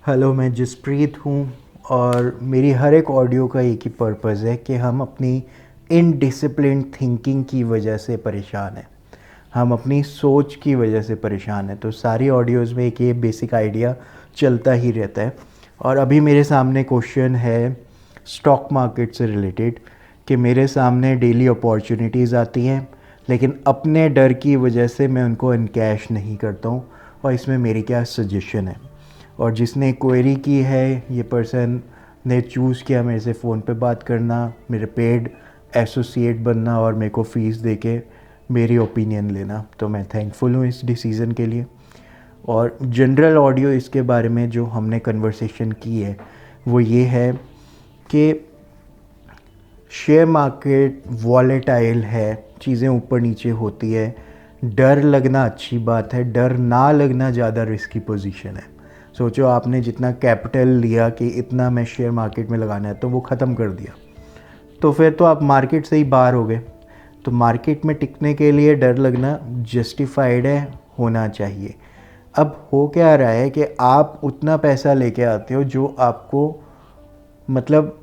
Hello, मैं जसप्रीत हूँ और मेरी हर एक ऑडियो का एक ही पर्पज़ है कि हम अपनी इनडिसिप्लिन थिंकिंग की वजह से परेशान हैं। हम अपनी सोच की वजह से परेशान हैं। तो सारी ऑडियोज़ में एक ये बेसिक आइडिया चलता ही रहता है। और अभी मेरे सामने क्वेश्चन है स्टॉक मार्केट से रिलेटेड कि मेरे सामने डेली अपॉर्चुनिटीज़ आती हैं, लेकिन अपने डर की वजह से मैं उनको इनकैश नहीं करता हूँ, और इसमें मेरी क्या सजेशन है। और जिसने क्वेरी की है, ये पर्सन ने चूज़ किया मेरे से फ़ोन पे बात करना, मेरे पेड एसोसिएट बनना और मेरे को फ़ीस दे के मेरी ओपिनियन लेना। तो मैं थैंकफुल हूँ इस डिसीज़न के लिए। और जनरल ऑडियो इसके बारे में जो हमने कन्वर्सेशन की है वो ये है कि शेयर मार्केट वॉलेटाइल है, चीज़ें ऊपर नीचे होती है। डर लगना अच्छी बात है, डर ना लगना ज़्यादा रिस्की पोजीशन है। सोचो, आपने जितना कैपिटल लिया कि इतना मैं शेयर मार्केट में लगाना है, तो वो ख़त्म कर दिया, तो फिर तो आप मार्केट से ही बाहर हो गए। तो मार्केट में टिकने के लिए डर लगना जस्टिफाइड है, होना चाहिए। अब हो क्या रहा है कि आप उतना पैसा लेके आते हो जो आपको, मतलब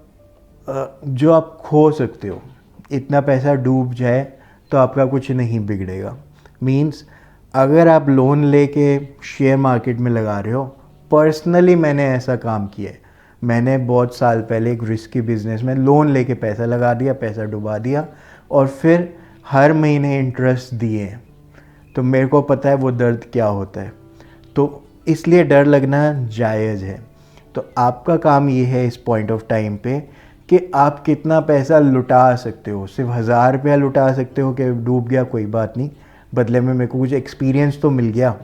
जो आप खो सकते हो। इतना पैसा डूब जाए तो आपका कुछ नहीं बिगड़ेगा। मींस अगर आप लोन लेके शेयर मार्केट में लगा रहे हो, पर्सनली मैंने ऐसा काम किया है। मैंने बहुत साल पहले एक रिस्की बिजनेस में लोन लेके पैसा लगा दिया, पैसा डुबा दिया, और फिर हर महीने इंटरेस्ट दिए। तो मेरे को पता है वो दर्द क्या होता है। तो इसलिए डर लगना जायज़ है। तो आपका काम ये है इस पॉइंट ऑफ टाइम पे कि आप कितना पैसा लुटा सकते हो। सिर्फ 1000 रुपया लुटा सकते हो कि डूब गया कोई बात नहीं, बदले में मेरे को कुछ एक्सपीरियंस तो मिल गया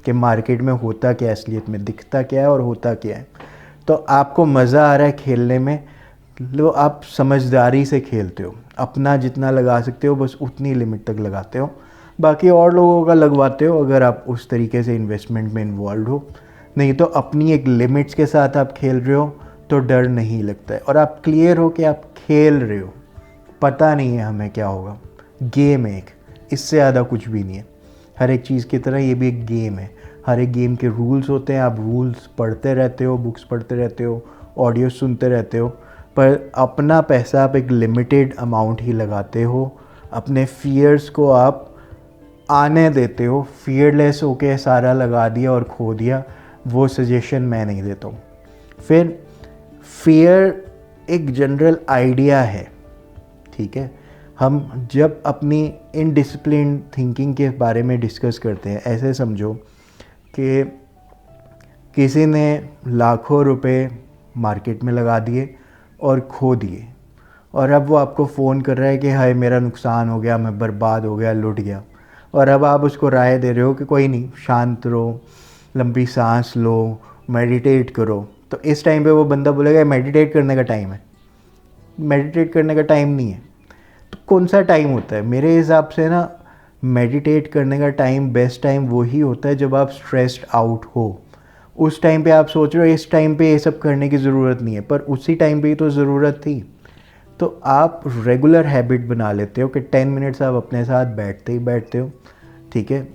कि मार्केट में होता क्या, असलियत में दिखता क्या है और होता क्या है। तो आपको मज़ा आ रहा है खेलने में, लो आप समझदारी से खेलते हो। अपना जितना लगा सकते हो बस उतनी लिमिट तक लगाते हो, बाकी और लोगों का लगवाते हो अगर आप उस तरीके से इन्वेस्टमेंट में इन्वॉल्व हो। नहीं तो अपनी एक लिमिट्स के साथ आप खेल रहे हो तो डर नहीं लगता है, और आप क्लियर हो कि आप खेल रहे हो। पता नहीं है हमें क्या होगा, गेम है एक, इससे ज़्यादा कुछ भी नहीं है। हर एक चीज़ की तरह ये भी एक गेम है। हर एक गेम के रूल्स होते हैं, आप रूल्स पढ़ते रहते हो, बुक्स पढ़ते रहते हो, ऑडियो सुनते रहते हो, पर अपना पैसा आप एक लिमिटेड अमाउंट ही लगाते हो। अपने फियर्स को आप आने देते हो, फियरलेस होके सारा लगा दिया और खो दिया, वो सजेशन मैं नहीं देता हूँ। फिर फियर एक जनरल आइडिया है, ठीक है। हम जब अपनी इनडिसिप्लिन थिंकिंग के बारे में डिस्कस करते हैं, ऐसे समझो कि किसी ने लाखों रुपए मार्केट में लगा दिए और खो दिए, और अब वो आपको फ़ोन कर रहा है कि हाय मेरा नुकसान हो गया, मैं बर्बाद हो गया, लुट गया। और अब आप उसको राय दे रहे हो कि कोई नहीं, शांत रहो, लंबी सांस लो, मेडिटेट करो। तो इस टाइम पे वो बंदा बोलेगा मेडिटेट करने का टाइम है। मेडिटेट करने का टाइम नहीं है। तो कौन सा टाइम होता है? मेरे हिसाब से ना, मेडिटेट करने का टाइम, बेस्ट टाइम वही होता है जब आप स्ट्रेस्ड आउट हो। उस टाइम पे आप सोच रहे हो इस टाइम पे ये सब करने की ज़रूरत नहीं है, पर उसी टाइम पे ही तो ज़रूरत थी। तो आप रेगुलर हैबिट बना लेते हो कि 10 मिनट्स आप अपने साथ बैठते ही बैठते हो, ठीक है।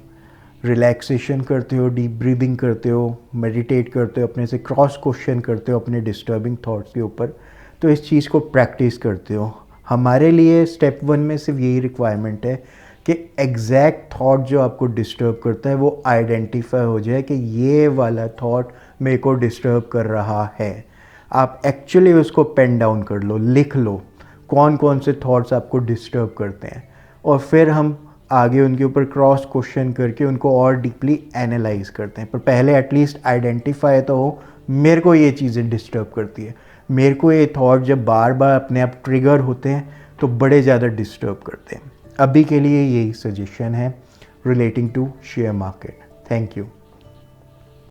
रिलैक्सेशन करते हो, डीप ब्रीदिंग करते हो, मेडिटेट करते हो, अपने से क्रॉस क्वेश्चन करते हो अपने डिस्टर्बिंग थॉट्स के ऊपर। तो इस चीज़ को प्रैक्टिस करते हो। हमारे लिए स्टेप 1 में सिर्फ यही रिक्वायरमेंट है कि एग्जैक्ट थॉट जो आपको डिस्टर्ब करता है वो आइडेंटिफाई हो जाए कि ये वाला थॉट मेरे को डिस्टर्ब कर रहा है। आप एक्चुअली उसको पेन डाउन कर लो, लिख लो कौन कौन से थॉट्स आपको डिस्टर्ब करते हैं, और फिर हम आगे उनके ऊपर क्रॉस क्वेश्चन करके उनको और डीपली एनालाइज करते हैं। पर पहले एटलीस्ट आइडेंटिफाई तो हो, मेरे को ये चीज़ें डिस्टर्ब करती है, मेरे को ये थॉट जब बार बार अपने आप ट्रिगर होते हैं तो बड़े ज़्यादा डिस्टर्ब करते हैं। अभी के लिए यही सजेशन है relating to share market. Thank you.